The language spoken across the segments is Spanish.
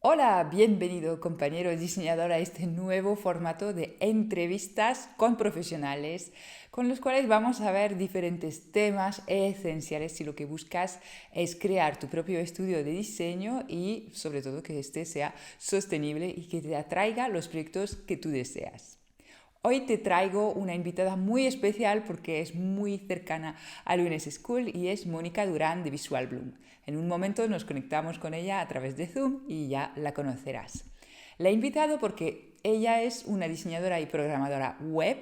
Hola, bienvenido compañero diseñador a este nuevo formato de entrevistas con profesionales con los cuales vamos a ver diferentes temas esenciales si lo que buscas es crear tu propio estudio de diseño y sobre todo que este sea sostenible y que te atraiga los proyectos que tú deseas. Hoy te traigo una invitada muy especial porque es muy cercana a Lunes School y es Mónica Durán de Visual Bloom. En un momento nos conectamos con ella a través de Zoom y ya la conocerás. La he invitado porque ella es una diseñadora y programadora web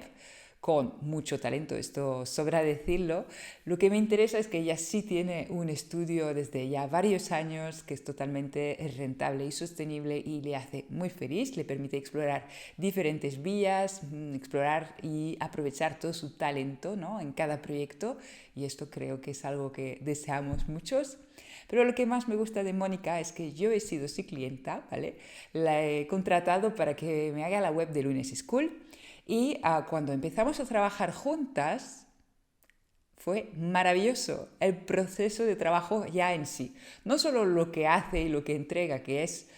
con mucho talento, esto sobra decirlo. Lo que me interesa es que ella sí tiene un estudio desde ya varios años que es totalmente rentable y sostenible y le hace muy feliz, le permite explorar diferentes vías, explorar y aprovechar todo su talento, ¿no?, en cada proyecto, y esto creo que es algo que deseamos muchos. Pero lo que más me gusta de Mónica es que yo he sido su clienta, ¿vale? La he contratado para que me haga la web de Lunes School y cuando empezamos a trabajar juntas fue maravilloso el proceso de trabajo ya en sí. No solo lo que hace y lo que entrega, que es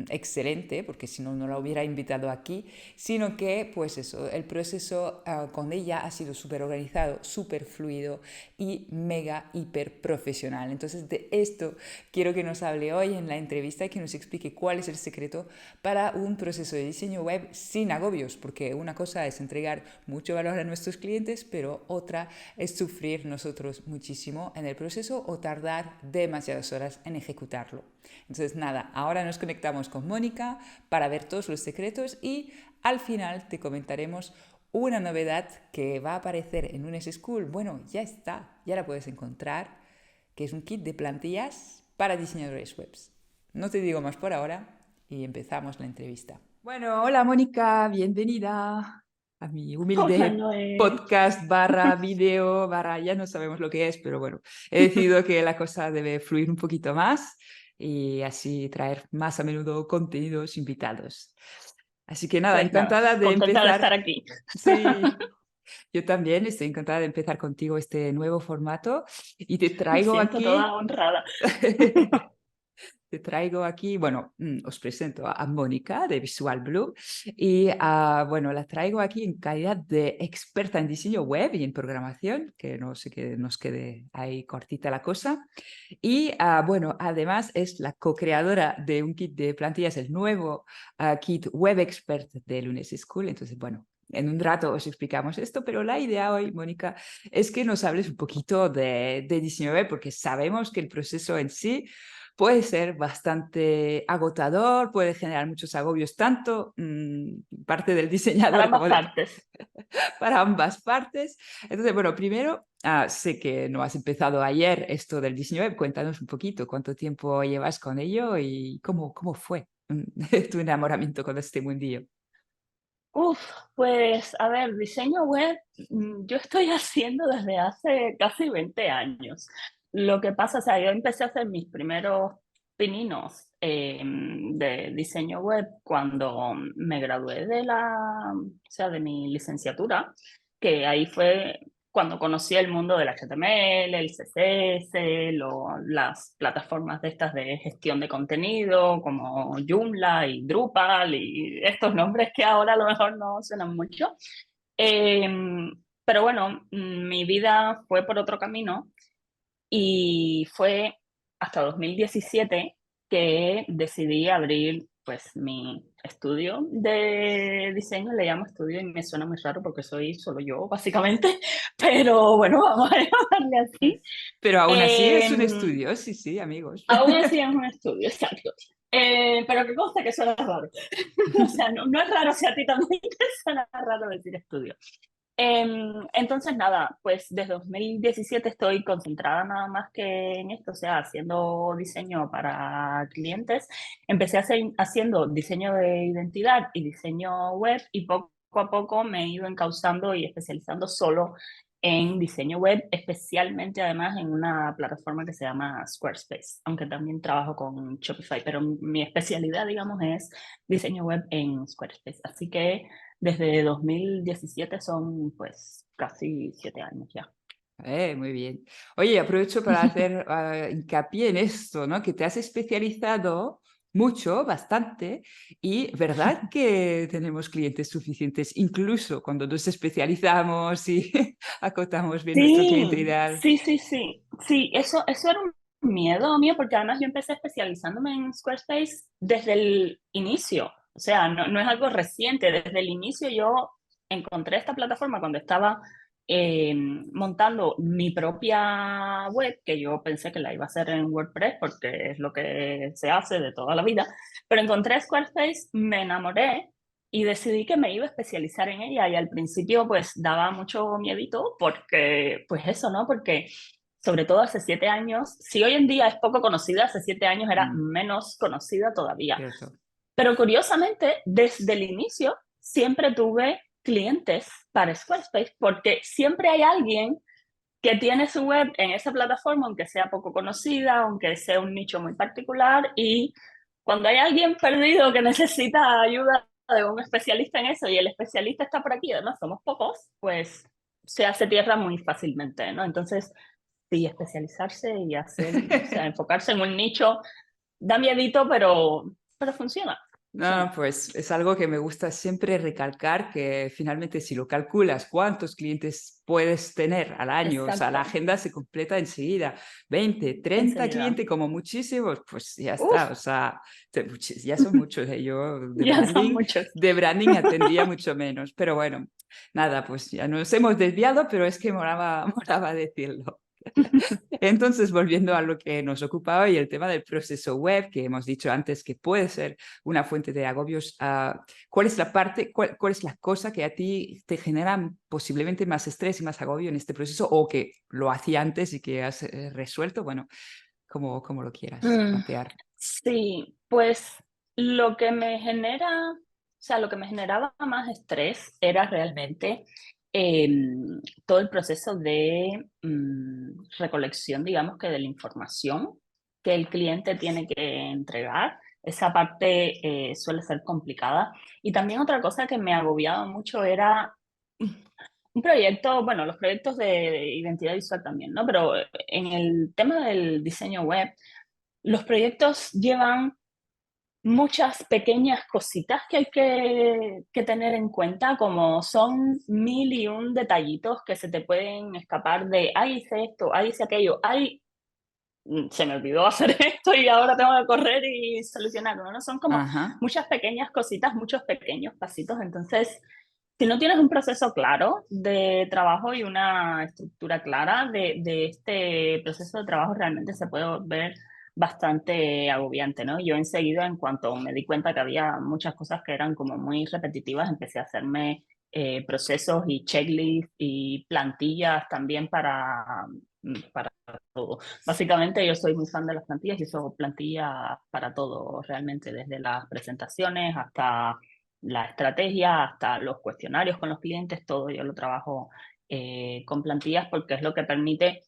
excelente, porque si no, no la hubiera invitado aquí, sino que, pues eso, el proceso con ella ha sido súper organizado, súper fluido y mega, hiper profesional. Entonces, de esto quiero que nos hable hoy en la entrevista y que nos explique cuál es el secreto para un proceso de diseño web sin agobios, porque una cosa es entregar mucho valor a nuestros clientes, pero otra es sufrir nosotros muchísimo en el proceso o tardar demasiadas horas en ejecutarlo. Entonces, nada, ahora nos conectamos con Mónica para ver todos los secretos y al final te comentaremos una novedad que va a aparecer en Lunes School. Bueno, ya está, ya la puedes encontrar, que es un kit de plantillas para diseñadores webs. No te digo más por ahora y empezamos la entrevista. Bueno, hola Mónica, bienvenida a mi Hola, humilde Noé. podcast barra video barra, ya no sabemos lo que es, pero bueno, he decidido que la cosa debe fluir un poquito más y así traer más a menudo contenidos invitados. Así que nada, Pues nada, encantada de contenta de estar empezar. aquí. Sí, yo también estoy encantada de empezar contigo este nuevo formato y te Me traigo siento toda aquí honrada. Te traigo aquí, bueno, os presento a Mónica de Visual Blue y bueno, la traigo aquí en calidad de experta en diseño web y en programación, que no sé que nos quede ahí cortita la cosa. Y bueno, además es la co-creadora de un kit de plantillas, el nuevo kit Web Expert de Lunes School. Entonces, bueno, en un rato os explicamos esto, pero la idea hoy, Mónica, es que nos hables un poquito de diseño web, porque sabemos que el proceso en sí puede ser bastante agotador, puede generar muchos agobios, tanto parte del Para diseñador ambas como partes. para ambas partes. Entonces, bueno, primero, sé que no has empezado ayer esto del diseño web. Cuéntanos un poquito cuánto tiempo llevas con ello y cómo fue tu enamoramiento con este mundillo. Uf, pues a ver, diseño web, yo estoy haciendo desde hace casi 20 años. Lo que pasa, o sea, yo empecé a hacer mis primeros pininos de diseño web cuando me gradué o sea, de mi licenciatura, que ahí fue cuando conocí el mundo del HTML, el CSS, las plataformas de estas de gestión de contenido como Joomla y Drupal y estos nombres que ahora a lo mejor no suenan mucho. Pero bueno, mi vida fue por otro camino y fue hasta 2017 que decidí abrir pues mi estudio de diseño, le llamo estudio y me suena muy raro porque soy solo yo básicamente, pero bueno, vamos a llamarle así. Pero aún así es un Em, estudio, sí, sí, amigos. Aún así es un estudio, exacto. Pero que conste que suena raro. O sea, no es raro si a ti también te suena raro decir estudio. Entonces, nada, pues desde 2017 estoy concentrada nada más que en esto, o sea, haciendo diseño para clientes. Empecé haciendo diseño de identidad y diseño web y poco a poco me he ido encauzando y especializando solo en diseño web, especialmente además en una plataforma que se llama Squarespace, aunque también trabajo con Shopify, pero mi especialidad, digamos, es diseño web en Squarespace. Así que desde 2017 son pues casi 7 años ya. Muy bien. Oye, aprovecho para hacer hincapié en esto, ¿no? Que te has especializado mucho, bastante, y verdad que tenemos clientes suficientes, incluso cuando nos especializamos y acotamos bien nuestro cliente Sí, ideal. sí, sí, sí. Sí, eso era un miedo mío, porque además yo empecé especializándome en Squarespace desde el inicio. O sea, no es algo reciente. Desde el inicio yo encontré esta plataforma cuando estaba montando mi propia web, que yo pensé que la iba a hacer en WordPress porque es lo que se hace de toda la vida. Pero encontré Squarespace, me enamoré y decidí que me iba a especializar en ella y al principio pues daba mucho miedito porque, pues eso, ¿no? Porque sobre todo hace 7 años, si hoy en día es poco conocida, hace 7 años era Mm, menos conocida todavía. cierto. Pero curiosamente, desde el inicio siempre tuve clientes para Squarespace porque siempre hay alguien que tiene su web en esa plataforma, aunque sea poco conocida, aunque sea un nicho muy particular, y cuando hay alguien perdido que necesita ayuda de un especialista en eso y el especialista está por aquí, además somos pocos, pues se hace tierra muy fácilmente, ¿no? Entonces, sí, especializarse y hacer, o sea, enfocarse en un nicho da miedito, pero funciona, No, funciona. no, pues es algo que me gusta siempre recalcar, que finalmente si lo calculas cuántos clientes puedes tener al año, o sea, la Exacto, agenda se completa enseguida, 20, 30 enseguida. clientes como muchísimos, pues ya está, Uf, o sea, ya son muchos, yo ya son muchos. de branding atendía mucho menos, pero bueno, nada, pues ya nos hemos desviado, pero es que moraba, moraba decirlo. Entonces, volviendo a lo que nos ocupaba y el tema del proceso web, que hemos dicho antes que puede ser una fuente de agobios, ¿cuál es la parte, cuál es la cosa que a ti te genera posiblemente más estrés y más agobio en este proceso o que lo hacía antes y que has resuelto? Bueno, como lo quieras Mm, plantear. sí, pues lo que me genera, o sea, lo que me generaba más estrés era realmente todo el proceso de recolección, digamos que de la información que el cliente tiene que entregar. Esa parte suele ser complicada. Y también otra cosa que me agobiaba mucho era un proyecto, bueno, los proyectos de identidad visual también, ¿no? Pero en el tema del diseño web, los proyectos llevan muchas pequeñas cositas que hay que tener en cuenta, como son mil y un detallitos que se te pueden escapar de, ay, hice esto, ay, hice aquello, ay, se me olvidó hacer esto y ahora tengo que correr y solucionarlo, ¿no? Son como Ajá. muchas pequeñas cositas, muchos pequeños pasitos. Entonces, si no tienes un proceso claro de trabajo y una estructura clara de este proceso de trabajo, realmente se puede volver bastante agobiante, ¿no? Yo enseguida, en cuanto me di cuenta que había muchas cosas que eran como muy repetitivas, empecé a hacerme procesos y checklists y plantillas también para todo. Básicamente yo soy muy fan de las plantillas y uso plantillas para todo, realmente, desde las presentaciones hasta la estrategia, hasta los cuestionarios con los clientes, todo yo lo trabajo con plantillas porque es lo que permite,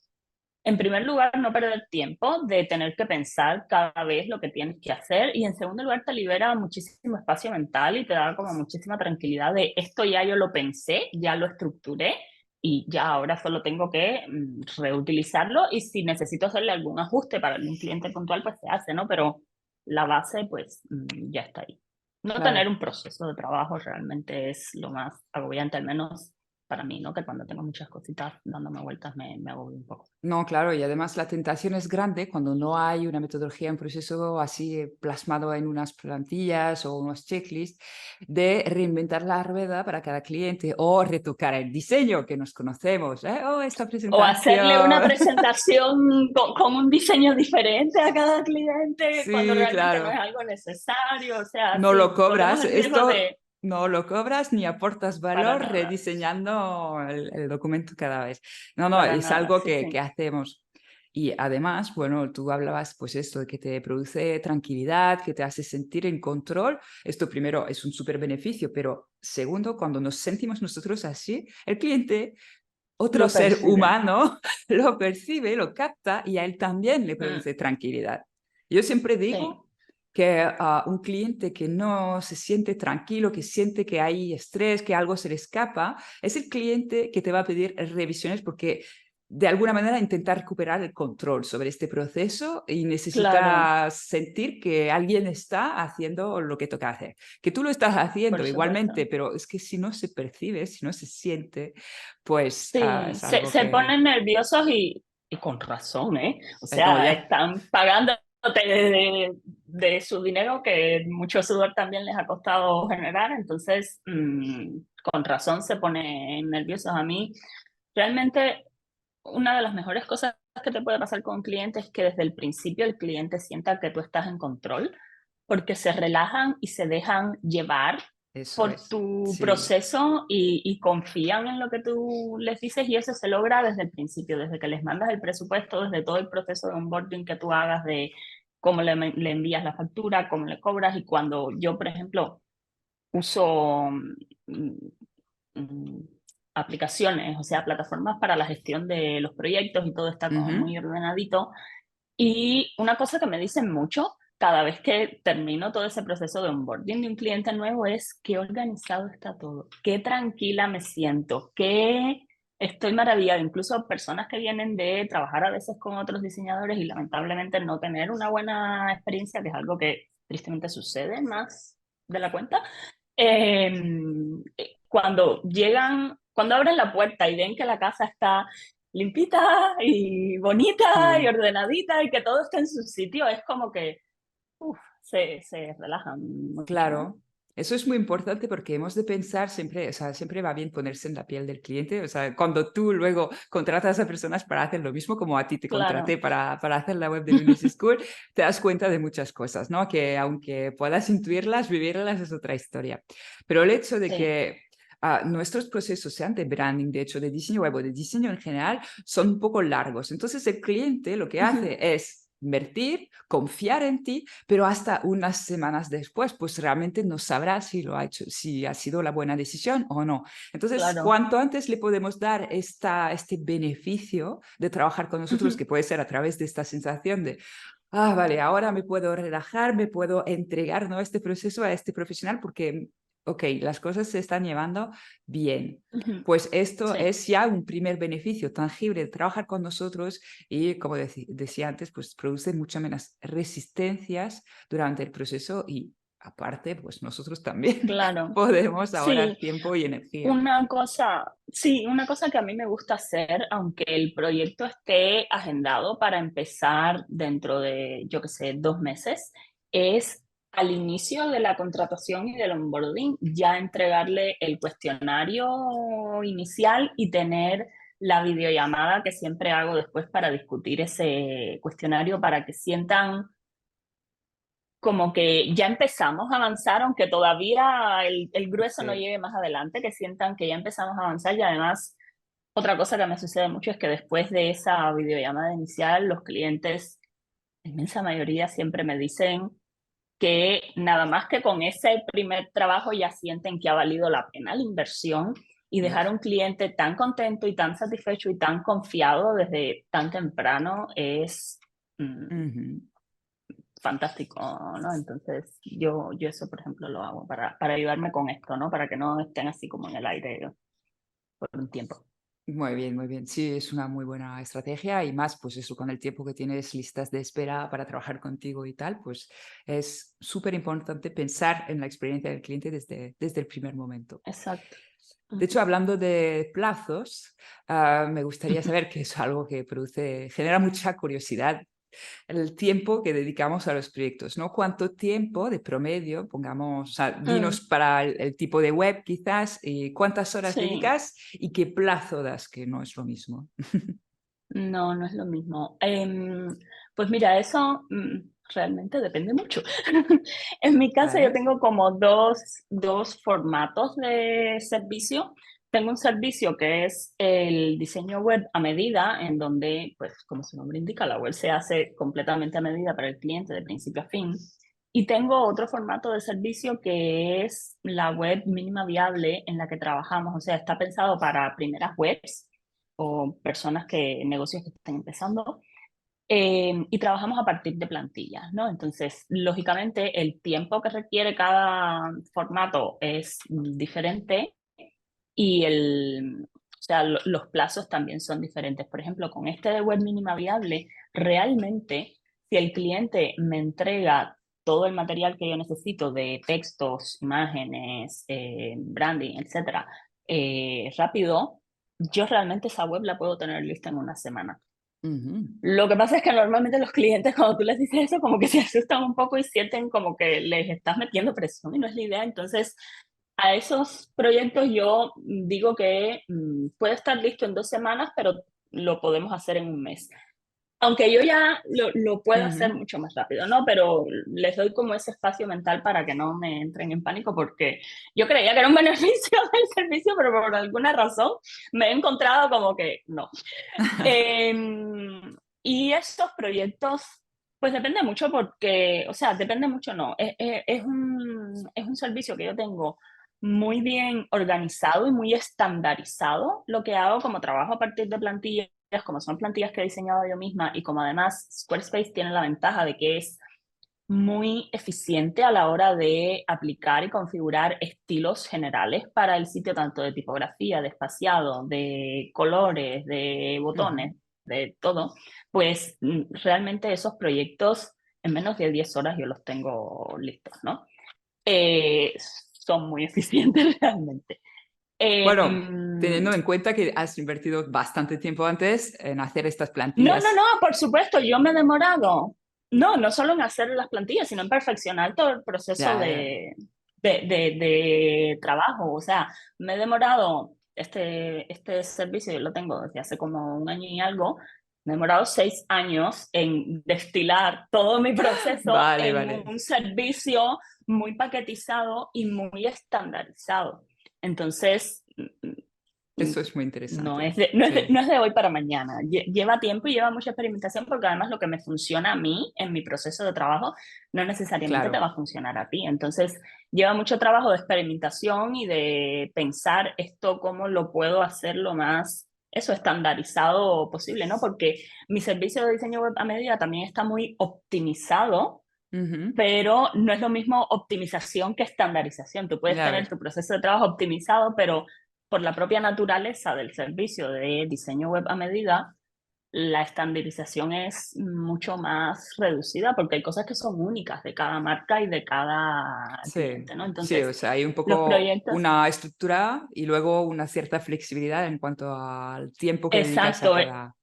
en primer lugar, no perder tiempo de tener que pensar cada vez lo que tienes que hacer y en segundo lugar te libera muchísimo espacio mental y te da como muchísima tranquilidad de esto ya yo lo pensé, ya lo estructuré y ya ahora solo tengo que reutilizarlo y si necesito hacerle algún ajuste para algún cliente puntual pues se hace, ¿no? Pero la base pues ya está ahí. No tener Claro. un proceso de trabajo realmente es lo más agobiante, al menos para mí, ¿no? Que cuando tengo muchas cositas dándome vueltas me agobio un poco. No, claro, y además la tentación es grande cuando no hay una metodología, un proceso así plasmado en unas plantillas o unos checklists, de reinventar la rueda para cada cliente o retocar el diseño que nos conocemos. Oh, esta O hacerle una presentación. presentación con un diseño diferente a cada cliente cuando Sí, realmente no es claro. algo necesario. O sea, No lo sí, corremos cobras, el riesgo esto de, no lo cobras ni aportas para valor nada, rediseñando el documento cada vez. No, no, para es nada, algo sí, que sí. hacemos. Y además, bueno, tú hablabas pues esto, de que te produce tranquilidad, que te hace sentir en control. Esto primero es un súper beneficio, pero segundo, cuando nos sentimos nosotros así, el cliente, otro Lo ser percibe. humano, lo percibe, lo capta y a él también le Mm, produce tranquilidad. Yo siempre sí, digo que a un cliente que no se siente tranquilo, que siente que hay estrés, que algo se le escapa, es el cliente que te va a pedir revisiones porque de alguna manera intentar recuperar el control sobre este proceso y Claro, necesitas sentir que alguien está haciendo lo que toca hacer. Que tú lo estás por haciendo igualmente, supuesto. pero es que si no se percibe, si no se siente, pues Sí, es se, algo se que... ponen nerviosos y con razón, ¿eh? O No, sea, ya. están pagándote de su dinero que mucho sudor también les ha costado generar, entonces con razón se ponen nerviosos. A mí, realmente, una de las mejores cosas que te puede pasar con un cliente es que desde el principio el cliente sienta que tú estás en control, porque se relajan y se dejan llevar Eso por es. tu Sí. proceso y confían en lo que tú les dices y eso se logra desde el principio, desde que les mandas el presupuesto, desde todo el proceso de onboarding que tú hagas, de cómo le envías la factura, cómo le cobras y cuando yo, por ejemplo, uso mm, aplicaciones, o sea, plataformas para la gestión de los proyectos y todo está como Ujú. muy ordenadito. Y una cosa que me dicen mucho cada vez que termino todo ese proceso de onboarding de un cliente nuevo es qué organizado está todo, qué tranquila me siento, qué estoy maravillada. Incluso personas que vienen de trabajar a veces con otros diseñadores y lamentablemente no tener una buena experiencia, que es algo que tristemente sucede más de la cuenta, cuando llegan, cuando abren la puerta y ven que la casa está limpita y bonita y Sí. ordenadita y que todo está en su sitio, es como que se relajan mucho, ¿no? Claro, eso es muy importante porque hemos de pensar siempre, o sea, siempre va bien ponerse en la piel del cliente, o sea, cuando tú luego contratas a personas para hacer lo mismo, como a ti te contraté Claro. para hacer la web de Lunes School, te das cuenta de muchas cosas, ¿no? Que aunque puedas intuirlas, vivirlas es otra historia. Pero el hecho de Sí. que nuestros procesos, sean de branding, de hecho, de diseño web o de diseño en general, son un poco largos. Entonces, el cliente lo que hace es invertir, confiar en ti, pero hasta unas semanas después, pues realmente no sabrá si lo ha hecho, si ha sido la buena decisión o no. Entonces, Claro. cuanto antes le podemos dar este beneficio de trabajar con nosotros, que puede ser a través de esta sensación de, ah, vale, ahora me puedo relajar, me puedo entregar, ¿no? Este proceso a este profesional porque, ok, las cosas se están llevando bien. Pues esto Sí. es ya un primer beneficio tangible de trabajar con nosotros y, como decía antes, pues produce mucho menos resistencias durante el proceso y aparte, pues nosotros también Claro. podemos ahorrar Sí, tiempo y energía. una cosa, sí, una cosa que a mí me gusta hacer, aunque el proyecto esté agendado para empezar dentro de, yo qué sé, 2 meses, es al inicio de la contratación y del onboarding ya entregarle el cuestionario inicial y tener la videollamada que siempre hago después para discutir ese cuestionario para que sientan como que ya empezamos a avanzar, aunque todavía el grueso no Sí. llegue más adelante, que sientan que ya empezamos a avanzar y además otra cosa que me sucede mucho es que después de esa videollamada inicial, los clientes, la inmensa mayoría, siempre me dicen que nada más que con ese primer trabajo ya sienten que ha valido la pena la inversión y dejar a ¿Ves? un cliente tan contento y tan satisfecho y tan confiado desde tan temprano es Ujú. fantástico, ¿no? Entonces, yo eso, por ejemplo, lo hago para ayudarme con esto, ¿no? Para que no estén así como en el aire por un tiempo. Muy bien, muy bien. Sí, es una muy buena estrategia y más, pues eso, con el tiempo que tienes listas de espera para trabajar contigo y tal, pues es súper importante pensar en la experiencia del cliente desde el primer momento. Exacto. De hecho, Ujú. hablando de plazos, me gustaría saber, que es algo que genera mucha curiosidad, el tiempo que dedicamos a los proyectos, ¿no? ¿Cuánto tiempo de promedio, pongamos, o sea, Mm, dinos para el tipo de web quizás, y cuántas horas sí, dedicas y qué plazo das, que no es lo mismo? no, no es lo mismo. Pues mira, eso realmente depende mucho. En mi caso, yo ¿Vale? tengo como dos formatos de servicio. Tengo un servicio que es el diseño web a medida, en donde, pues, como su nombre indica, la web se hace completamente a medida para el cliente de principio a fin. Y tengo otro formato de servicio que es la web mínima viable en la que trabajamos. O sea, está pensado para primeras webs o personas negocios que estén empezando, y trabajamos a partir de plantillas, ¿no? Entonces, lógicamente, el tiempo que requiere cada formato es diferente y sea, los plazos también son diferentes. Por ejemplo, con este de web mínima viable, realmente, si el cliente me entrega todo el material que yo necesito de textos, imágenes, branding, etcétera, rápido, yo realmente esa web la puedo tener lista en una semana. Ujú. Lo que pasa es que normalmente los clientes cuando tú les dices eso como que se asustan un poco y sienten como que les estás metiendo presión y no es la idea. Entonces, a esos proyectos yo digo que puede estar listo en 2 semanas, pero lo podemos hacer en un mes. Aunque yo ya lo puedo hacer Ujú. mucho más rápido, ¿no? Pero les doy como ese espacio mental para que no me entren en pánico, porque yo creía que era un beneficio del servicio, pero por alguna razón me he encontrado como que no. Y estos proyectos, pues depende mucho porque, o sea, depende mucho, no, es un servicio que yo tengo muy bien organizado y muy estandarizado. Lo que hago como trabajo a partir de plantillas, como son plantillas que he diseñado yo misma y como además Squarespace tiene la ventaja de que es muy eficiente a la hora de aplicar y configurar estilos generales para el sitio, tanto de tipografía, de espaciado, de colores, de Ujú. botones, de todo, pues realmente esos proyectos en menos de 10 horas yo los tengo listos, ¿no? Eh, Son muy eficientes realmente. Bueno, Em, teniendo en cuenta que has invertido bastante tiempo antes en hacer estas No, no, no, plantillas. por supuesto, yo me he demorado. No, no solo en hacer las plantillas, sino en perfeccionar todo el proceso Ya, ya. de trabajo. O sea, me he demorado, este servicio yo lo tengo desde hace como un año y algo, me he demorado 6 años en destilar todo mi proceso Vale, en vale. un servicio muy paquetizado y muy estandarizado. Entonces, Eso es muy no interesante. es de, no es de, Sí, no es de hoy para mañana. Lleva tiempo y lleva mucha experimentación porque además lo que me funciona a mí en mi proceso de trabajo no necesariamente te claro. va a funcionar a ti. Entonces, lleva mucho trabajo de experimentación y de pensar esto cómo lo puedo hacer lo más eso estandarizado posible, ¿no? Porque mi servicio de diseño web a medida también está muy optimizado, Ujú. pero no es lo mismo optimización que estandarización. Tú puedes Ya tener ves. tu proceso de trabajo optimizado, pero por la propia naturaleza del servicio de diseño web a medida, la estandarización es mucho más reducida porque hay cosas que son únicas de cada marca y de cada Sí, cliente, ¿no? sí, Entonces, o sea, hay un los poco proyectos, una estructura y luego una cierta flexibilidad en cuento al tiempo que dedicas a exacto, cada.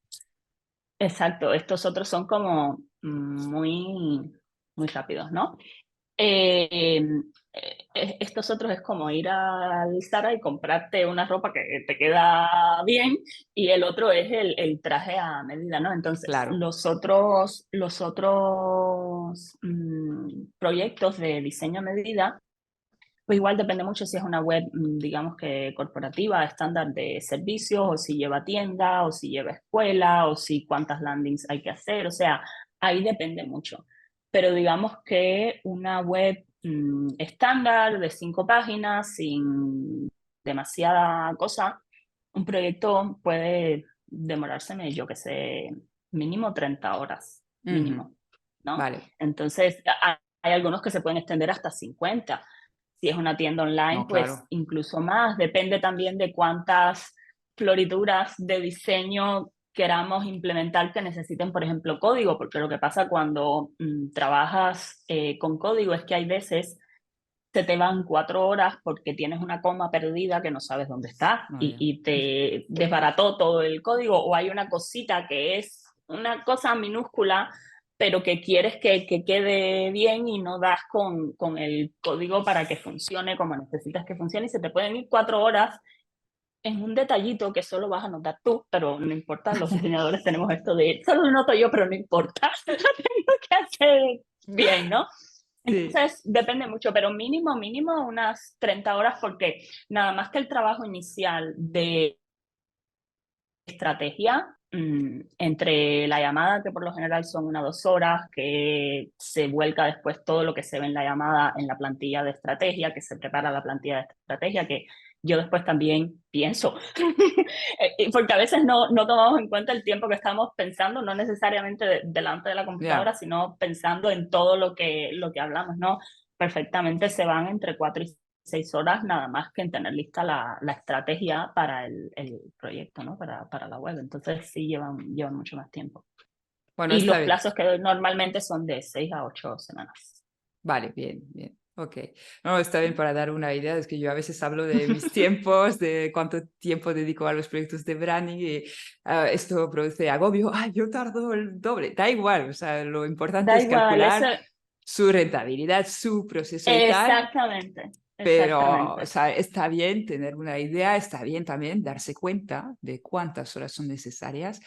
exacto, estos otros son como muy, muy rápidos, ¿no? Eh, Estos otros es como ir al Zara y comprarte una ropa que te queda bien y el otro es el traje a medida, ¿no? Entonces, Claro. los otros proyectos de diseño a medida, pues igual depende mucho si es una web, digamos que corporativa, estándar de servicios, o si lleva tienda, o si lleva escuela, o si cuántas landings hay que hacer, o sea, ahí depende mucho. Pero digamos que una web estándar de 5 páginas, sin demasiada cosa, un proyecto puede demorárseme, yo que sé, mínimo 30 horas, Ujú. mínimo, ¿no? Vale. Entonces, hay algunos que se pueden extender hasta 50. Si es una tienda online, No, pues claro. incluso más. Depende también de cuántas florituras de diseño queramos implementar que necesiten, por ejemplo, código, porque lo que pasa cuando trabajas con código es que hay veces se te van 4 horas porque tienes una coma perdida que no sabes dónde está No, ya. y te desbarató todo el código, o hay una cosita que es una cosa minúscula pero que quieres que quede bien y no das con el código para que funcione como necesitas que funcione y se te pueden ir 4 horas en un detallito que solo vas a notar tú, pero no importa, los diseñadores tenemos esto de, solo lo noto yo, pero no importa, lo tengo que hacer bien, ¿no? Sí. Entonces, depende mucho, pero mínimo, mínimo unas 30 horas, porque nada más que el trabajo inicial de estrategia, entre la llamada, que por lo general son 1 o 2 horas, que se vuelca después todo lo que se ve en la llamada en la plantilla de estrategia, que se prepara la plantilla de estrategia, que yo después también pienso, porque a veces no tomamos en cuenta el tiempo que estamos pensando, no necesariamente delante de la computadora, Ya. sino pensando en todo lo que hablamos, ¿no? Perfectamente se van entre 4 y 6 horas nada más que en tener lista la estrategia para el proyecto, ¿no? Para la web. Entonces sí llevan mucho más tiempo. Bueno, Y está los bien. plazos que doy normalmente son de 6 a 8 semanas. Vale, bien, bien. Ok. No, está bien para dar una idea. Es que yo a veces hablo de mis tiempos, de cuánto tiempo dedico a los proyectos de branding y esto produce agobio. Ay, yo tardo el doble. Da igual. O sea, lo importante Da es igual, eso. calcular su rentabilidad, su proceso y tal. Exactamente, Pero, o exactamente. sea, está bien tener una idea, está bien también darse cuenta de cuántas horas son necesarias.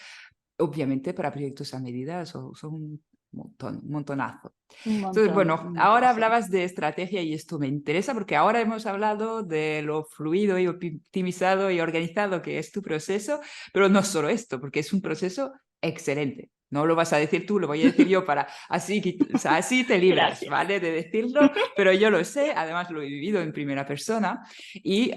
Obviamente para proyectos a medida son un montón, un montonazo. Entonces, Un bueno, montón, ahora sí. hablabas de estrategia y esto me interesa porque ahora hemos hablado de lo fluido y optimizado y organizado que es tu proceso, pero no solo esto, porque es un proceso excelente. No lo vas a decir tú, lo voy a decir yo para así, o sea, así te libras, Gracias. ¿vale? De decirlo, pero yo lo sé, además lo he vivido en primera persona y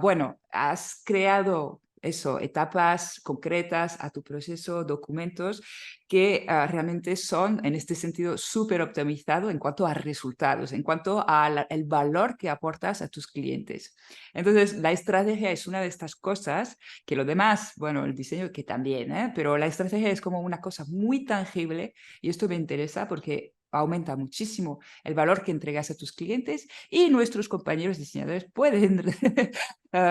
bueno, has creado eso, etapas concretas a tu proceso, documentos que realmente son, en este sentido, súper optimizados en cuanto a resultados, en cuanto al valor que aportas a tus clientes. Entonces, la estrategia es una de estas cosas que lo demás, bueno, el diseño que también, ¿eh? Pero la estrategia es como una cosa muy tangible y esto me interesa porque aumenta muchísimo el valor que entregas a tus clientes y nuestros compañeros diseñadores pueden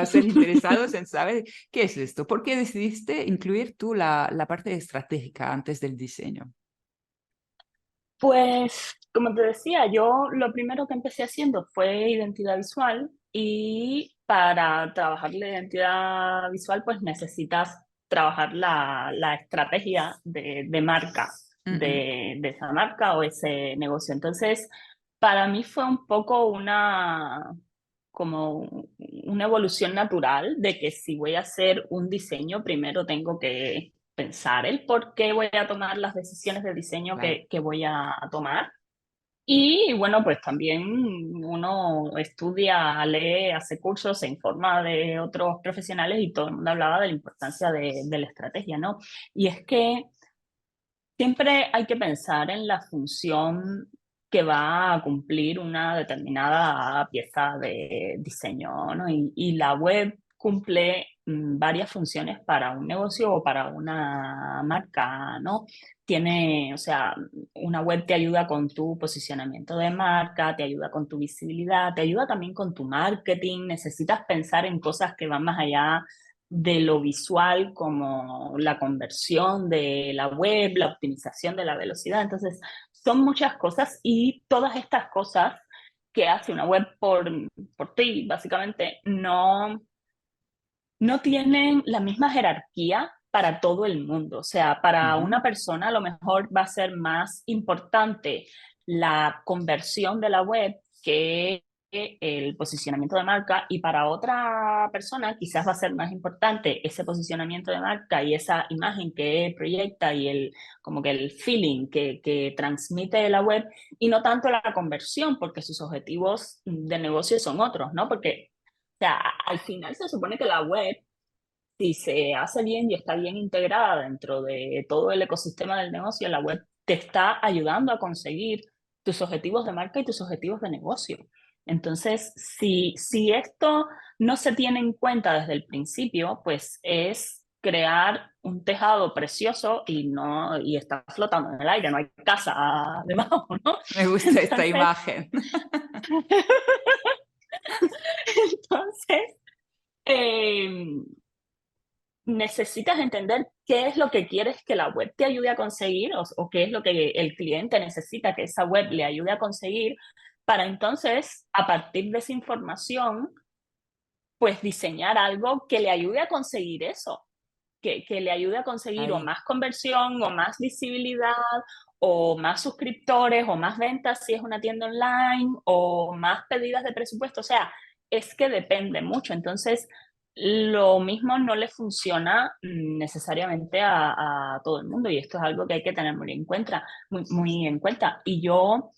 ser interesados en saber qué es esto. ¿Por qué decidiste incluir tú la parte estratégica antes del diseño? Pues, como te decía, yo lo primero que empecé haciendo fue identidad visual y para trabajar la identidad visual, pues necesitas trabajar la estrategia de marca Ujú. de esa marca o ese negocio. Entonces, para mí fue un poco como una evolución natural de que si voy a hacer un diseño, primero tengo que pensar el por qué voy a tomar las decisiones de diseño Claro. que voy a tomar. Y bueno, pues también uno estudia, lee, hace cursos, se informa de otros profesionales y todo el mundo hablaba de la importancia de la estrategia, ¿no? Y es que siempre hay que pensar en la función que va a cumplir una determinada pieza de diseño, ¿no? Y la web cumple varias funciones para un negocio o para una marca, ¿no? Tiene, o sea, una web te ayuda con tu posicionamiento de marca, te ayuda con tu visibilidad, te ayuda también con tu marketing. Necesitas pensar en cosas que van más allá de lo visual, como la conversión de la web, la optimización de la velocidad. Entonces, son muchas cosas y todas estas cosas que hace una web por ti, básicamente, no tienen la misma jerarquía para todo el mundo. O sea, para Ujú. una persona a lo mejor va a ser más importante la conversión de la web que el posicionamiento de marca, y para otra persona quizás va a ser más importante ese posicionamiento de marca y esa imagen que proyecta y como que el feeling que transmite la web, y no tanto la conversión, porque sus objetivos de negocio son otros, ¿no? Porque, o sea, al final se supone que la web, si se hace bien y está bien integrada dentro de todo el ecosistema del negocio, la web te está ayudando a conseguir tus objetivos de marca y tus objetivos de negocio. Entonces, si esto no se tiene en cuenta desde el principio, pues es crear un tejado precioso y está flotando en el aire, no hay casa debajo, ¿no? Me gusta esta Entonces, imagen. entonces eh, necesitas entender qué es lo que quieres que la web te ayude a conseguir, o qué es lo que el cliente necesita que esa web le ayude a conseguir, para entonces, a partir de esa información, pues diseñar algo que le ayude a conseguir eso, que le ayude a conseguir o Ahí. más conversión, o más visibilidad, o más suscriptores, o más ventas si es una tienda online, o más pedidas de presupuesto. O sea, es que depende mucho. Entonces, lo mismo no le funciona necesariamente a todo el mundo, y esto es algo que hay que tener muy en cuenta, muy en cuenta. Y yo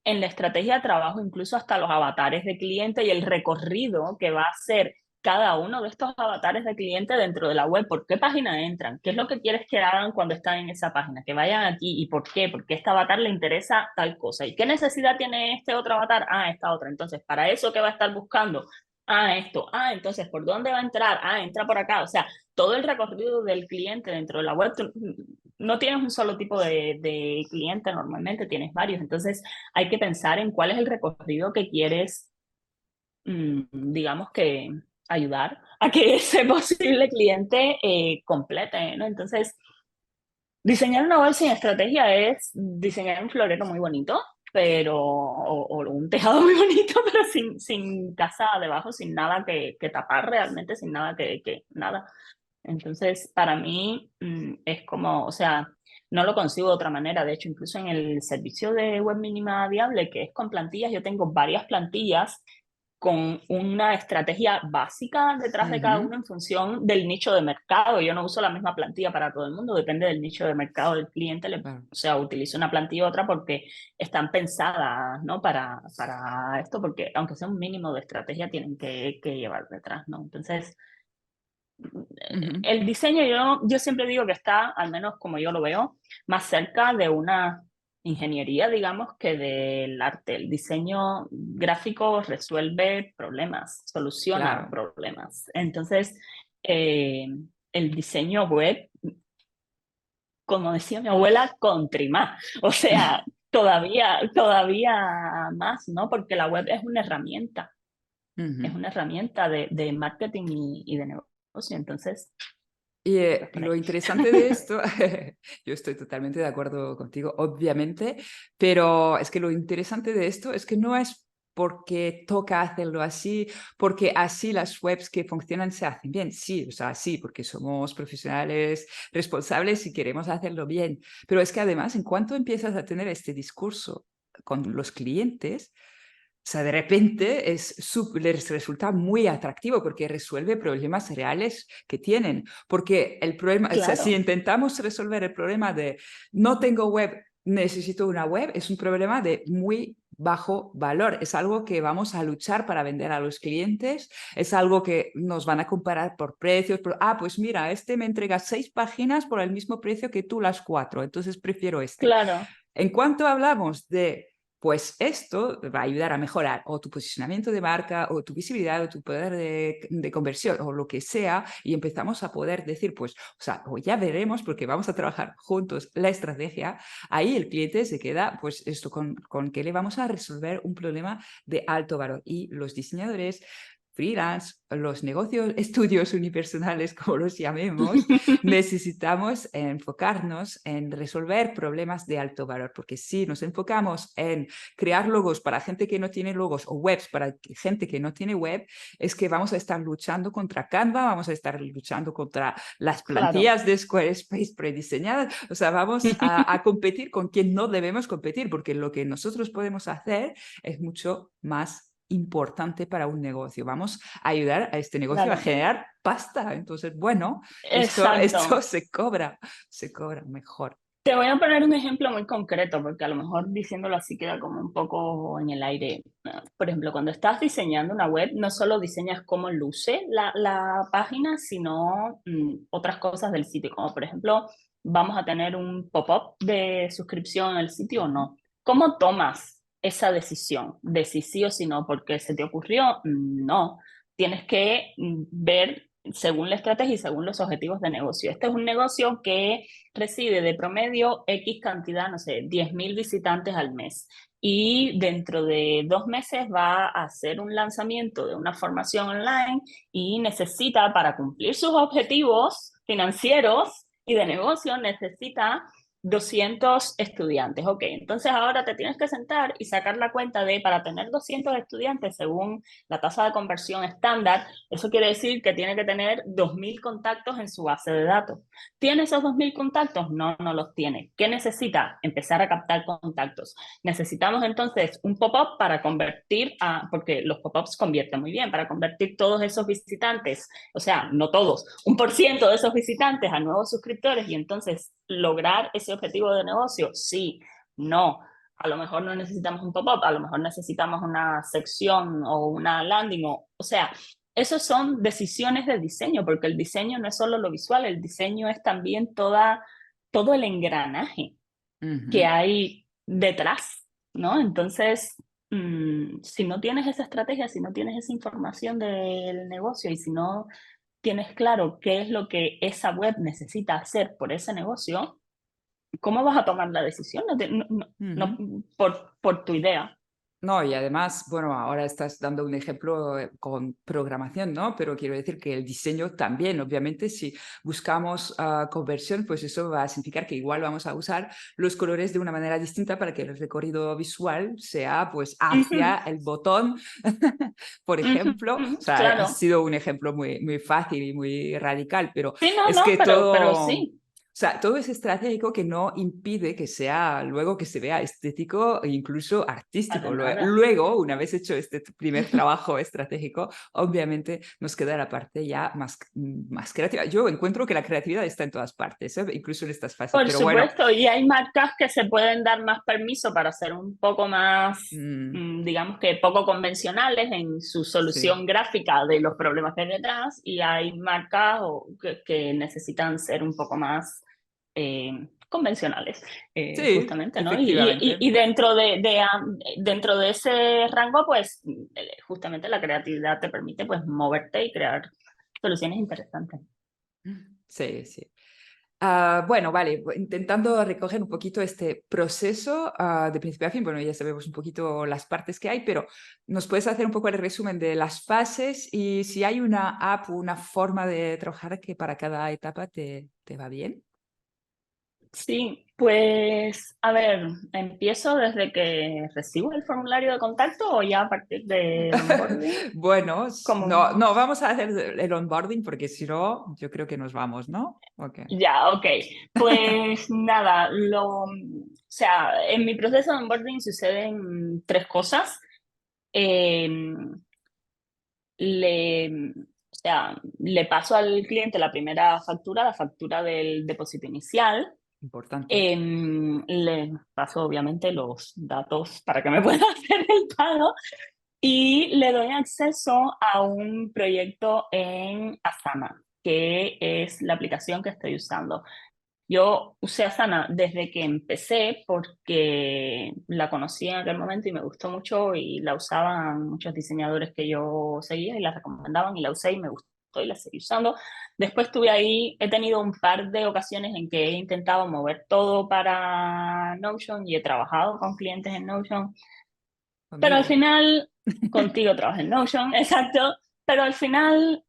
en la estrategia trabajo incluso hasta los avatares de cliente y el recorrido que va a hacer cada uno de estos avatares de cliente dentro de la web. ¿Por qué página entran? ¿Qué es lo que quieres que hagan cuando están en esa página? Que vayan aquí. ¿Y por qué? Porque a este avatar le interesa tal cosa. ¿Y qué necesidad tiene este otro avatar? Ah, esta otra. Entonces, ¿para eso qué va a estar buscando? Ah, esto. Ah, entonces, ¿por dónde va a entrar? Ah, entra por acá. O sea, todo el recorrido del cliente dentro de la web. No tienes un solo tipo de cliente normalmente, tienes varios. Entonces, hay que pensar en cuál es el recorrido que quieres, digamos que ayudar a que ese posible cliente complete, ¿no? Entonces, diseñar una web sin estrategia es diseñar un florero muy bonito, pero, o un tejado muy bonito, pero sin casa debajo, sin nada que tapar realmente, sin nada nada. Entonces, para mí es como, o sea, no lo consigo de otra manera. De hecho, incluso en el servicio de web mínima viable, que es con plantillas, yo tengo varias plantillas con una estrategia básica detrás de cada uno en función del nicho de mercado. Yo no uso la misma plantilla para todo el mundo, depende del nicho de mercado del cliente. Claro. O sea, utilizo una plantilla u otra porque están pensadas, ¿no? Para esto, porque aunque sea un mínimo de estrategia, tienen que llevar detrás, ¿no? Entonces, Ujú. el diseño yo siempre digo que está, al menos como yo lo veo, más cerca de una ingeniería, digamos, que del arte. El diseño gráfico resuelve problemas, soluciona Claro. problemas. Entonces, eh, el diseño web, como decía mi abuela, contrimá. O sea, todavía más, ¿no? Porque la web es Ujú. una herramienta de marketing y de negocio. Entonces, Y pues por lo ahí. interesante de esto, yo estoy totalmente de acuerdo contigo, obviamente, pero es que lo interesante de esto es que no es porque toca hacerlo así, porque así las webs que funcionan se hacen bien. Sí, o sea, sí, porque somos profesionales responsables y queremos hacerlo bien. Pero es que además, en cuanto empiezas a tener este discurso con los clientes, o sea, de repente les resulta muy atractivo porque resuelve problemas reales que tienen. Porque el problema, o sea, si Claro, intentamos resolver el problema de no tengo web, necesito una web, es un problema de muy bajo valor. Es algo que vamos a luchar para vender a los clientes, es algo que nos van a comparar por precios. Pues mira, este me entrega 6 páginas por el mismo precio que tú las 4, entonces prefiero este. claro, En cuanto hablamos de, pues esto va a ayudar a mejorar o tu posicionamiento de marca o tu visibilidad o tu poder de conversión o lo que sea, y empezamos a poder decir, pues, o sea, o ya veremos porque vamos a trabajar juntos la estrategia, ahí el cliente se queda, pues, esto con que le vamos a resolver un problema de alto valor. Y los diseñadores freelance, los negocios, estudios unipersonales, como los llamemos, necesitamos enfocarnos en resolver problemas de alto valor, porque si nos enfocamos en crear logos para gente que no tiene logos o webs para gente que no tiene web, es que vamos a estar luchando contra Canva, vamos a estar luchando contra las claro, plantillas de Squarespace prediseñadas, o sea, vamos a competir con quien no debemos competir, porque lo que nosotros podemos hacer es mucho más importante para un negocio. Vamos a ayudar a este negocio a claro. generar pasta. Entonces, bueno, esto Exacto. se cobra mejor. Te voy a poner un ejemplo muy concreto, porque a lo mejor diciéndolo así queda como un poco en el aire. Por ejemplo, cuando estás diseñando una web, no solo diseñas cómo luce la página, sino otras cosas del sitio, como por ejemplo, vamos a tener un pop-up de suscripción al sitio o no. ¿Cómo tomas esa decisión de si sí o si no? Porque se te ocurrió, no. Tienes que ver según la estrategia y según los objetivos de negocio. Este es un negocio que recibe de promedio X cantidad, no sé, 10.000 visitantes al mes. Y dentro de 2 meses va a hacer un lanzamiento de una formación online y necesita, para cumplir sus objetivos financieros y de negocio, necesita 200 estudiantes. Ok, entonces ahora te tienes que sentar y sacar la cuenta de, para tener 200 estudiantes según la tasa de conversión estándar, eso quiere decir que tiene que tener 2.000 contactos en su base de datos. ¿Tiene esos 2.000 contactos? No, no los tiene. ¿Qué necesita? Empezar a captar contactos. Necesitamos entonces un pop-up para convertir porque los pop-ups convierten muy bien, para convertir todos esos visitantes, o sea, no todos, 1% de esos visitantes a nuevos suscriptores y entonces lograr ese objetivo de negocio. Sí, no. A lo mejor no necesitamos un pop-up, a lo mejor necesitamos una sección o una landing, o sea, esos son decisiones de diseño, porque el diseño no es solo lo visual, el diseño es también todo el engranaje que Ujú. hay detrás, ¿no? Entonces, si no tienes esa estrategia, si no tienes esa información del negocio y si no tienes claro qué es lo que esa web necesita hacer por ese negocio, ¿cómo vas a tomar la decisión? No, Ujú. por tu idea. No, y además, bueno, ahora estás dando un ejemplo con programación, ¿no? Pero quiero decir que el diseño también, obviamente, si buscamos conversión, pues eso va a significar que igual vamos a usar los colores de una manera distinta para que el recorrido visual sea pues Ujú, hacia el botón, por ujú, ejemplo. O sea, ha claro. sido un ejemplo muy, muy fácil y muy radical, pero Sí, no, es no, que pero todo... sí. O sea, todo es estratégico que no impide que sea luego que se vea estético e incluso Para artístico. nada. Luego, una vez hecho este primer trabajo estratégico, obviamente nos queda la parte ya más creativa. Yo encuentro que la creatividad está en todas partes, ¿eh? Incluso en estas fases. Por Pero bueno, supuesto, y hay marcas que se pueden dar más permiso para ser un poco más, mm, digamos que poco convencionales en su sí. solución gráfica de los problemas que hay detrás, y hay marcas que necesitan ser un poco más convencionales, Sí, justamente, ¿no? efectivamente. Y dentro de ese rango, pues justamente la creatividad te permite pues moverte y crear soluciones interesantes. Sí, sí. Bueno, vale, intentando recoger un poquito este proceso de principio a fin, bueno, ya sabemos un poquito las partes que hay, pero ¿nos puedes hacer un poco el resumen de las fases y si hay una app o una forma de trabajar que para cada etapa te va bien? Sí, pues a ver, empiezo desde que recibo el formulario de contacto o ya a partir del onboarding. Bueno, Como no, no, vamos a hacer el onboarding porque si no, yo creo que nos vamos, ¿no? Ok. ya, ok. Pues nada, o sea, en mi proceso de onboarding suceden tres cosas. Em, o sea, le paso al cliente la primera factura, la factura del depósito inicial. Importante. Le paso obviamente los datos para que me pueda hacer el pago y le doy acceso a un proyecto en Asana, que es la aplicación que estoy usando. Yo usé Asana desde que empecé porque la conocí en aquel momento y me gustó mucho y la usaban muchos diseñadores que yo seguía y la recomendaban y la usé y me gustó y la seguí usando. Después tuve ahí, he tenido un par de ocasiones en que he intentado mover todo para Notion y he trabajado con clientes en Notion, pero al Conmigo. final, contigo trabajo en Notion, exacto, pero al final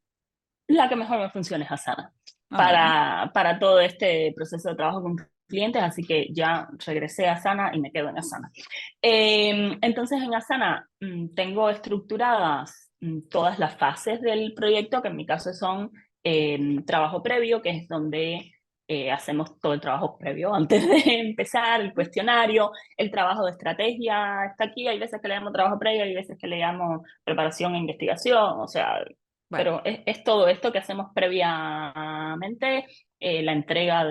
la que mejor me funciona es Asana Ah, bueno. para todo este proceso de trabajo con clientes, así que ya regresé a Asana y me quedo en Asana. Entonces en Asana tengo estructuradas todas las fases del proyecto, que en mi caso son trabajo previo, que es donde hacemos todo el trabajo previo antes de empezar, el cuestionario, el trabajo de estrategia está aquí, hay veces que le llamo trabajo previo, hay veces que le llamo preparación e investigación, o sea, Bueno. pero es todo esto que hacemos previamente, la entrega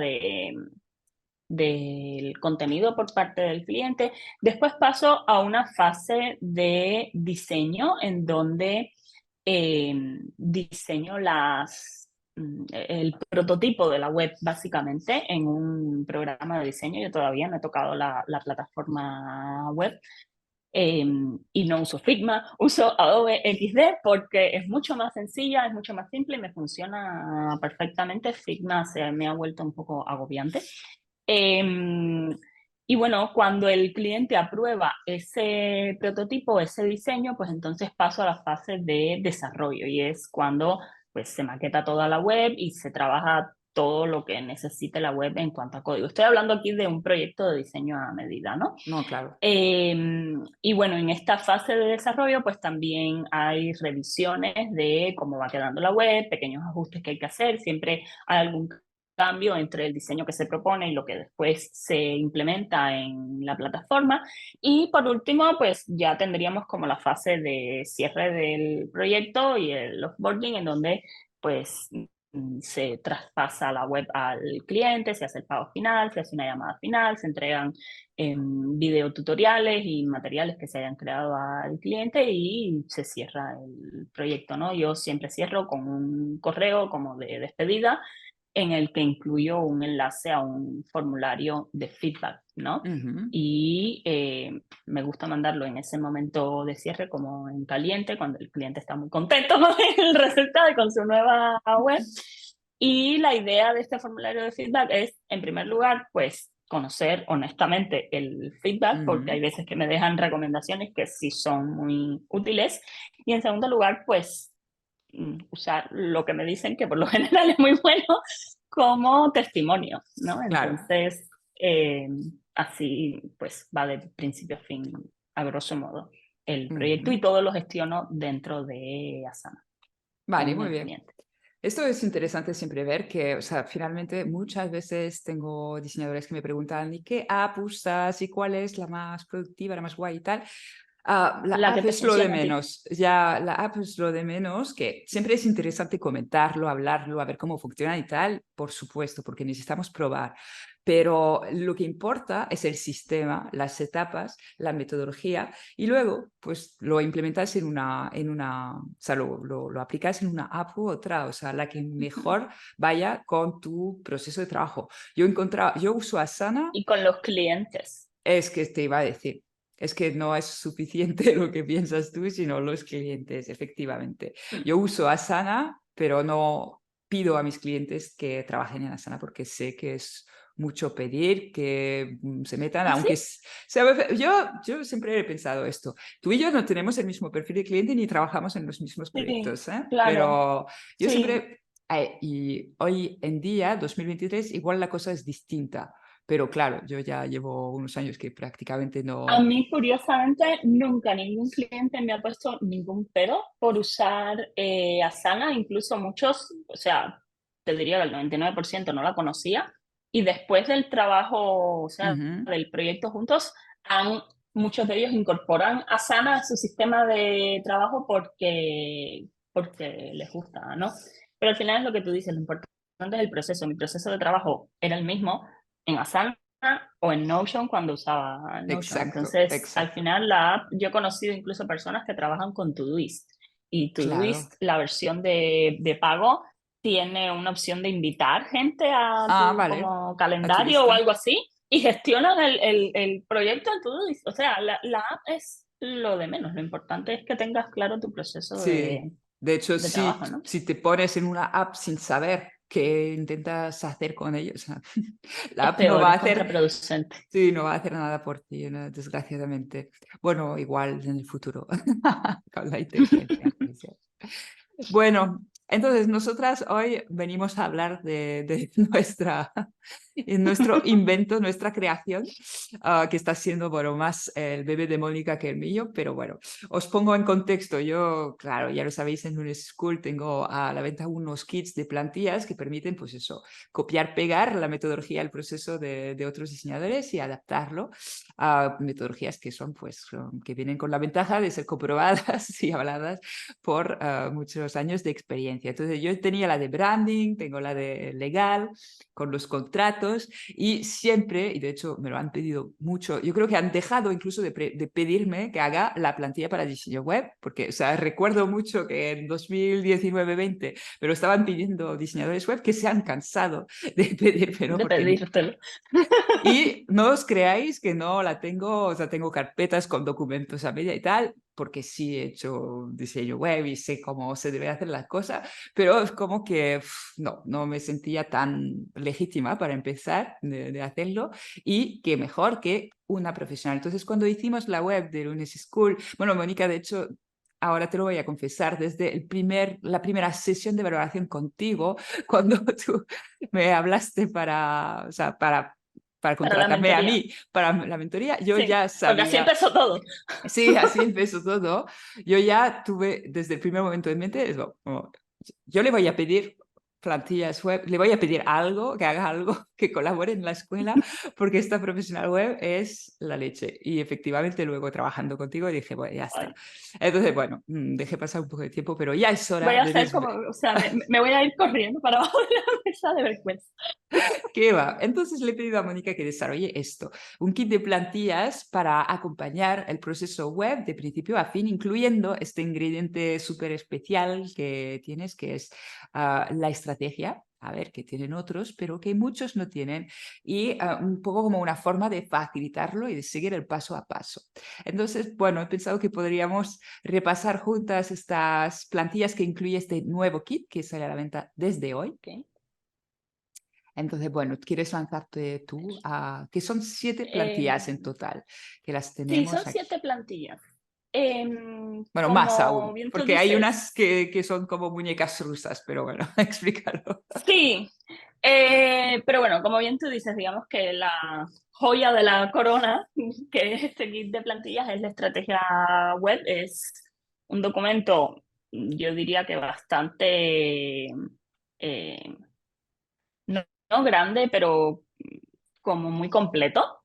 del contenido por parte del cliente. Después paso a una fase de diseño en donde diseño el prototipo de la web básicamente en un programa de diseño. Yo todavía no he tocado la plataforma web, eh, y no uso Figma, uso Adobe XD porque es mucho más sencilla, es mucho más simple y me funciona perfectamente. Figma se me ha vuelto un poco agobiante. Y bueno, cuando el cliente aprueba ese prototipo, ese diseño, pues entonces paso a la fase de desarrollo y es cuando pues se maqueta toda la web y se trabaja todo lo que necesite la web en cuanto a código. Estoy hablando aquí de un proyecto de diseño a medida, ¿no? No, claro. Y bueno, en esta fase de desarrollo, pues también hay revisiones de cómo va quedando la web, pequeños ajustes que hay que hacer, siempre hay algún cambio entre el diseño que se propone y lo que después se implementa en la plataforma. Y por último, pues ya tendríamos como la fase de cierre del proyecto y el offboarding, en donde pues se traspasa la web al cliente, se hace el pago final, se hace una llamada final, se entregan videotutoriales y materiales que se hayan creado al cliente y se cierra el proyecto, ¿no? Yo siempre cierro con un correo como de despedida en el que incluyo un enlace a un formulario de feedback, ¿no? Ujú. Y me gusta mandarlo en ese momento de cierre como en caliente, cuando el cliente está muy contento con el resultado y con su nueva web. Y la idea de este formulario de feedback es, en primer lugar, pues conocer honestamente el feedback, porque hay Ujú. veces que me dejan recomendaciones que sí son muy útiles. Y en segundo lugar, pues usar lo que me dicen, que por lo general es muy bueno, como testimonio, ¿no? Claro. Entonces, así pues va de principio a fin, a grosso modo, el proyecto Ujú. y todo lo gestiono dentro de Asana Vale, con muy el bien. cliente. Esto es interesante siempre ver que, o sea, finalmente muchas veces tengo diseñadores que me preguntan, ¿y qué app usas? ¿Y cuál es la más productiva, la más guay y tal? La La que app te es lo de funciona a ti. menos, ya la app es lo de menos, que siempre es interesante comentarlo, hablarlo, a ver cómo funciona y tal, por supuesto, porque necesitamos probar. Pero lo que importa es el sistema, las etapas, la metodología y luego pues lo implementas o sea, lo aplicas en una app u otra, o sea, la que mejor vaya con tu proceso de trabajo. Yo uso Asana, Y con los clientes. es que te iba a decir. Es que no es suficiente lo que piensas tú, sino los clientes, efectivamente. Mm. Yo uso Asana, pero no pido a mis clientes que trabajen en Asana porque sé que es mucho pedir, que se metan, ¿Ah, sí? aunque yo siempre he pensado esto. Tú y yo no tenemos el mismo perfil de cliente ni trabajamos en los mismos Sí, proyectos, ¿eh? claro. Pero yo Sí. siempre, y hoy en día, 2023, igual la cosa es distinta. Pero claro, yo ya llevo unos años que prácticamente A no. mí, curiosamente, nunca ningún cliente me ha puesto ningún pero por usar Asana, incluso muchos, o sea, te diría que el 99% no la conocía, y después del trabajo, o sea, Ujú. del proyecto juntos, muchos de ellos incorporan Asana a su sistema de trabajo porque les gusta, ¿no? Pero al final es lo que tú dices, lo importante es el proceso. Mi proceso de trabajo era el mismo en Asana o en Notion cuando usaba Notion. Exacto, Entonces, al exacto. final la app, yo he conocido incluso personas que trabajan con Todoist y Claro. Todoist, la versión de pago, tiene una opción de invitar gente a Ah, tu vale. como A tu calendario o lista. algo así y gestionan el proyecto en Todoist. O sea, la app es lo de menos. Lo importante es que tengas claro tu proceso Sí. De hecho, de trabajo, ¿no? si te pones en una app sin saber qué intentas hacer con ellos, la Es app no peor, va a es hacer, contraproducente. sí, no va a hacer nada por ti, ¿no? Desgraciadamente. Bueno, igual en el futuro, con la inteligencia artificial. Bueno, entonces nosotras hoy venimos a hablar de nuestro invento, nuestra creación, que está siendo, bueno, más el bebé de Mónica que el mío, pero bueno, os pongo en contexto. Yo, claro, ya lo sabéis, en un school tengo a la venta unos kits de plantillas que permiten, pues eso, copiar, pegar la metodología, el proceso de otros diseñadores y adaptarlo a metodologías que son, pues, que vienen con la ventaja de ser comprobadas y habladas por muchos años de experiencia. Entonces yo tenía la de branding, tengo la de legal, con los contratos y siempre, y de hecho me lo han pedido mucho, yo creo que han dejado incluso de pedirme que haga la plantilla para diseño web, porque o sea, recuerdo mucho que en 2019-20 me lo estaban pidiendo diseñadores web que se han cansado de pedirme, ¿no? De pedírtelo. Y no os creáis que no la tengo, o sea, tengo carpetas con documentos a media y tal, porque sí he hecho diseño web y sé cómo se debe hacer las cosas, pero es como que no me sentía tan legítima para empezar de hacerlo y que mejor que una profesional. Entonces, cuando hicimos la web de Lunes School, bueno, Mónica, de hecho, ahora te lo voy a confesar, desde la primera sesión de valoración contigo, cuando tú me hablaste o sea, para Para la contratarme a mentoría. mí para la mentoría, yo Sí, ya porque así sabía, empezó todo. sí, así empezó todo, yo ya tuve desde el primer momento en mente eso, como, yo le voy a pedir plantillas web. Le voy a pedir algo, que haga algo, que colabore en la escuela, porque esta profesional web es la leche. Y efectivamente luego trabajando contigo dije, bueno, ya está. Ay, Entonces, bueno, dejé pasar un poco de tiempo, pero ya es voy hora a de hacer como, o sea, me voy a ir corriendo para abajo de la mesa de vergüenza. ¿Qué va? Entonces le he pedido a Mónica que desarrolle esto, un kit de plantillas para acompañar el proceso web de principio a fin, incluyendo este ingrediente súper especial que tienes, que es la estrategia. A ver, que tienen otros, pero que muchos no tienen, y un poco como una forma de facilitarlo y de seguir el paso a paso. Entonces, bueno, he pensado que podríamos repasar juntas estas plantillas que incluye este nuevo kit que sale a la venta desde hoy. Okay. Entonces, bueno, ¿quieres lanzarte tú a... que son 7 plantillas en Em, total, que las sí, son tenemos aquí? 7 plantillas. Bueno, más Como aún, bien tú porque hay dices, unas que son como muñecas rusas, pero bueno, explícalo. sí, pero bueno, como bien tú dices, digamos que la joya de la corona, que es este kit de plantillas, es la estrategia web. Es un documento, yo diría que bastante, eh, no grande, pero como muy completo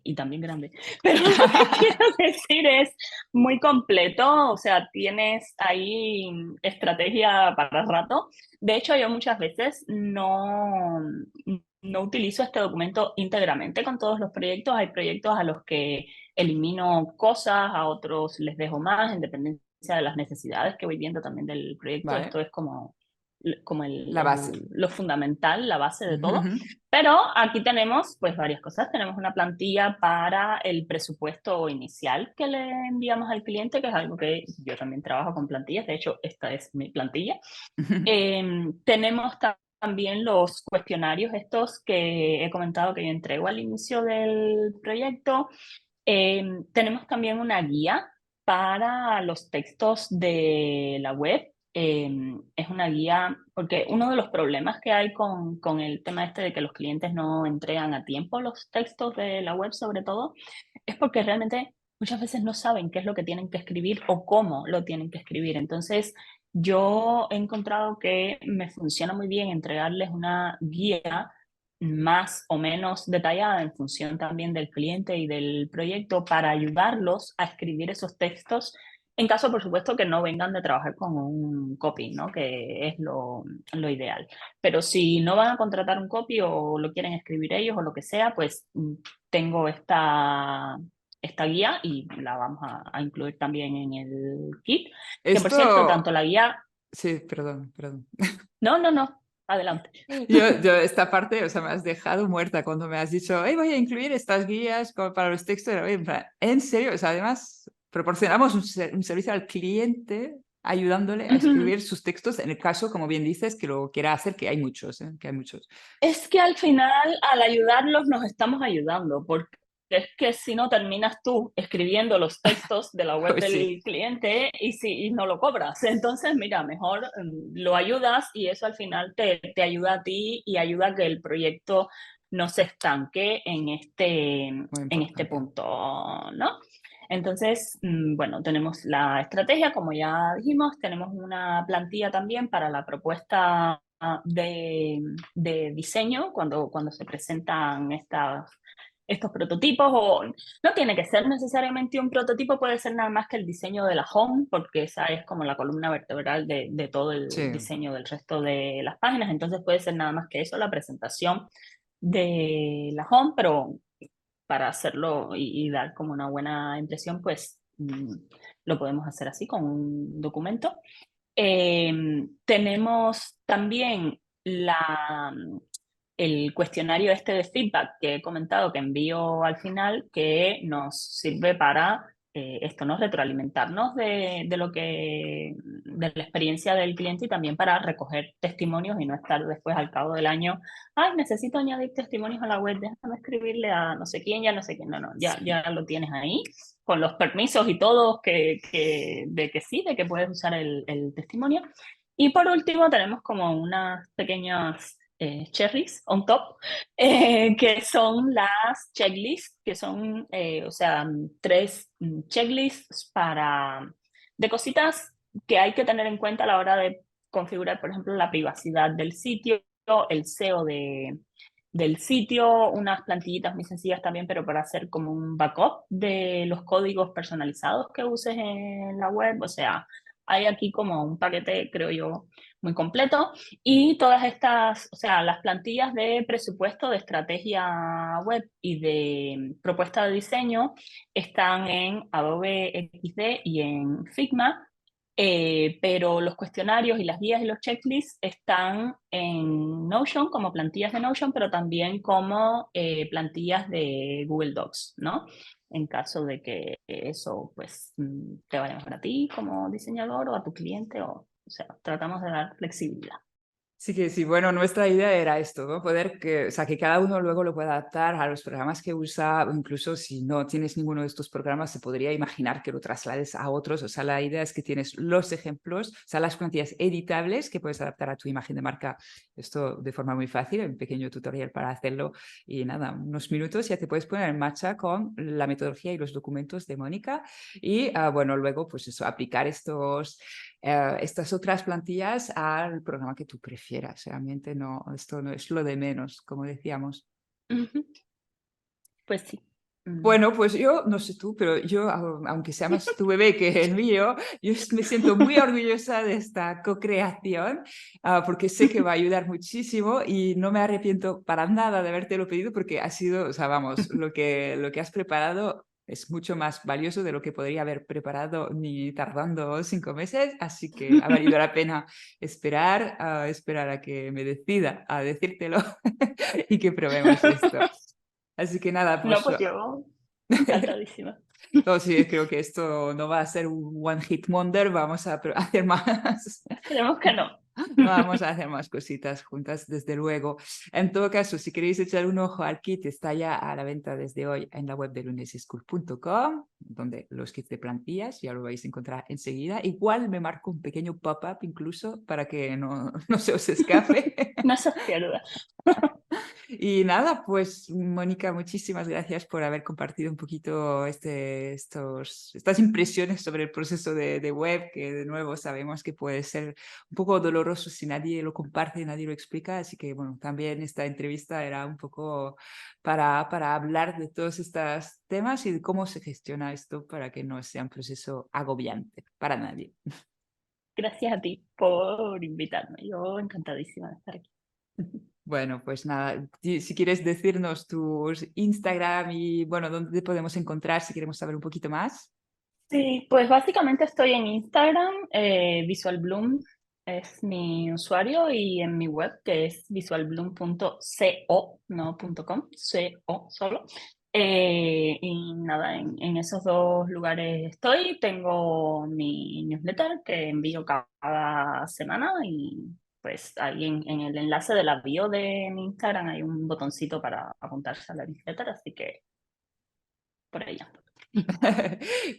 y también grande. Pero lo que quiero decir es muy completo, o sea, tienes ahí estrategia para rato. De hecho, yo muchas veces no utilizo este documento íntegramente con todos los proyectos. Hay proyectos a los que elimino cosas, a otros les dejo más, en dependencia de las necesidades que voy viendo también del proyecto. Esto Vale, es como la base. lo fundamental, la base de Ujú, todo. ujú. Pero aquí tenemos pues varias cosas. Tenemos una plantilla para el presupuesto inicial que le enviamos al cliente, que es algo que yo también trabajo con plantillas. De hecho, esta es mi plantilla. Tenemos también los cuestionarios estos que he comentado que yo entrego al inicio del proyecto. Tenemos también una guía para los textos de la web. Es una guía, porque uno de los problemas que hay con el tema este de que los clientes no entregan a tiempo los textos de la web, sobre todo, es porque realmente muchas veces no saben qué es lo que tienen que escribir o cómo lo tienen que escribir. Entonces, yo he encontrado que me funciona muy bien entregarles una guía más o menos detallada en función también del cliente y del proyecto para ayudarlos a escribir esos textos en caso, por supuesto, que no vengan de trabajar con un copy, ¿no? Que es lo ideal. Pero si no van a contratar un copy o lo quieren escribir ellos o lo que sea, pues tengo esta guía y la vamos a incluir también en el kit. Que por cierto, Esto, tanto la guía... sí, perdón, perdón. No, no, no, adelante. Yo esta parte, o sea, me has dejado muerta cuando me has dicho, hey, voy a incluir estas guías para los textos. En plan, ¿en serio? O sea, además, proporcionamos un servicio al cliente ayudándole a escribir sus textos en el caso, como bien dices, que lo quiera hacer, que hay muchos, ¿eh? Que hay muchos. Es que al final, al ayudarlos, nos estamos ayudando, porque es que si no terminas tú escribiendo los textos de la web Pues del sí, cliente y no lo cobras. Entonces, mira, mejor lo ayudas y eso al final te ayuda a ti y ayuda a que el proyecto no se estanque muy en este importante. punto, ¿no? Entonces, bueno, tenemos la estrategia, como ya dijimos, tenemos una plantilla también para la propuesta de diseño cuando se presentan estos prototipos, o no tiene que ser necesariamente un prototipo, puede ser nada más que el diseño de la home, porque esa es como la columna vertebral de todo el Sí, diseño del resto de las páginas. Entonces puede ser nada más que eso, la presentación de la home, pero para hacerlo y dar como una buena impresión, pues lo podemos hacer así con un documento. Tenemos también el cuestionario este de feedback que he comentado que envío al final, que nos sirve para esto, ¿no? Retroalimentarnos de lo de la experiencia del cliente y también para recoger testimonios y no estar después al cabo del año, ay, necesito añadir testimonios a la web, déjame escribirle a no sé quién, ya no sé quién, no, ya lo tienes ahí con los permisos y todo de que sí, de que puedes usar el testimonio. Y por último tenemos como unas pequeñas cherries on top, que son las checklists, que son, o sea, 3 checklists de cositas que hay que tener en cuenta a la hora de configurar, por ejemplo, la privacidad del sitio, el SEO del sitio, unas plantillitas muy sencillas también, pero para hacer como un backup de los códigos personalizados que uses en la web. O sea, hay aquí como un paquete, creo yo, muy completo. Y todas estas, o sea, las plantillas de presupuesto, de estrategia web y de propuesta de diseño están en Adobe XD y en Figma. Pero los cuestionarios y las guías y los checklists están en Notion como plantillas de Notion, pero también como plantillas de Google Docs, ¿no? En caso de que eso pues te vaya mejor a ti como diseñador o a tu cliente, o sea, tratamos de dar flexibilidad. Sí que sí, bueno, nuestra idea era esto, ¿no? Poder que, o sea, que cada uno luego lo pueda adaptar a los programas que usa, o incluso si no tienes ninguno de estos programas, se podría imaginar que lo traslades a otros. O sea, la idea es que tienes los ejemplos, o sea, las plantillas editables que puedes adaptar a tu imagen de marca, esto de forma muy fácil, un pequeño tutorial para hacerlo y nada, unos minutos ya te puedes poner en marcha con la metodología y los documentos de Mónica y, bueno, luego, pues eso, aplicar estas otras plantillas al programa que tú prefieras. Realmente no, esto no es lo de menos, como decíamos. Ujú. Pues sí. Bueno, pues yo, no sé tú, pero yo, aunque sea más tu bebé que el mío, yo me siento muy orgullosa de esta co-creación, porque sé que va a ayudar muchísimo y no me arrepiento para nada de habértelo pedido porque ha sido, o sea, vamos, lo que has preparado es mucho más valioso de lo que podría haber preparado ni tardando 5 meses, así que ha valido la pena esperar a que me decida a decírtelo y que probemos esto. Así que nada, No, pues pues yo encantadísima. no, sí, creo que esto no va a ser un one hit wonder, vamos a hacer más, Esperemos que no. vamos a hacer más cositas juntas, desde luego. En todo caso, si queréis echar un ojo al kit, está ya a la venta desde hoy en la web de luneseschool.com, donde los kits de plantillas ya lo vais a encontrar enseguida. Igual me marco un pequeño pop-up incluso para que no, no se os escape. No se os pierda. Y nada, pues Mónica, muchísimas gracias por haber compartido un poquito estas impresiones sobre el proceso de web, que de nuevo sabemos que puede ser un poco doloroso si nadie lo comparte, nadie lo explica. Así que bueno, también esta entrevista era un poco para hablar de todos estos temas y de cómo se gestiona esto para que no sea un proceso agobiante para nadie. Gracias a ti por invitarme. Yo encantadísima de estar aquí. Bueno, pues nada, si quieres decirnos tus Instagram y bueno, dónde te podemos encontrar si queremos saber un poquito más. Sí, pues básicamente estoy en Instagram, Visual Bloom es mi usuario, y en mi web, que es visualbloom.co, no .com, co solo. Y nada, en esos dos lugares estoy. Tengo mi newsletter que envío cada semana, y pues ahí en el enlace de la bio de mi Instagram hay un botoncito para apuntarse a la newsletter, así que por ahí ando.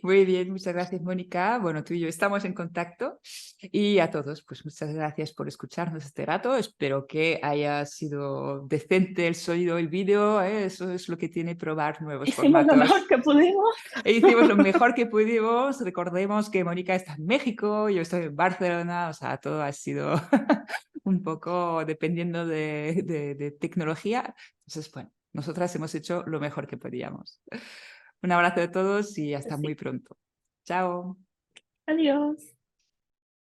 Muy bien, muchas gracias, Mónica. Bueno, tú y yo estamos en contacto y a todos, pues muchas gracias por escucharnos este rato. Espero que haya sido decente el sonido, el vídeo, ¿eh? Eso es lo que tiene probar nuevos Hicimos lo mejor formatos. que pudimos. E hicimos lo mejor que pudimos. Recordemos que Mónica está en México, yo estoy en Barcelona, o sea, todo ha sido un poco dependiendo de tecnología. Entonces, bueno, nosotras hemos hecho lo mejor que podíamos. Un abrazo a todos y hasta muy Sí. pronto. Chao. Adiós.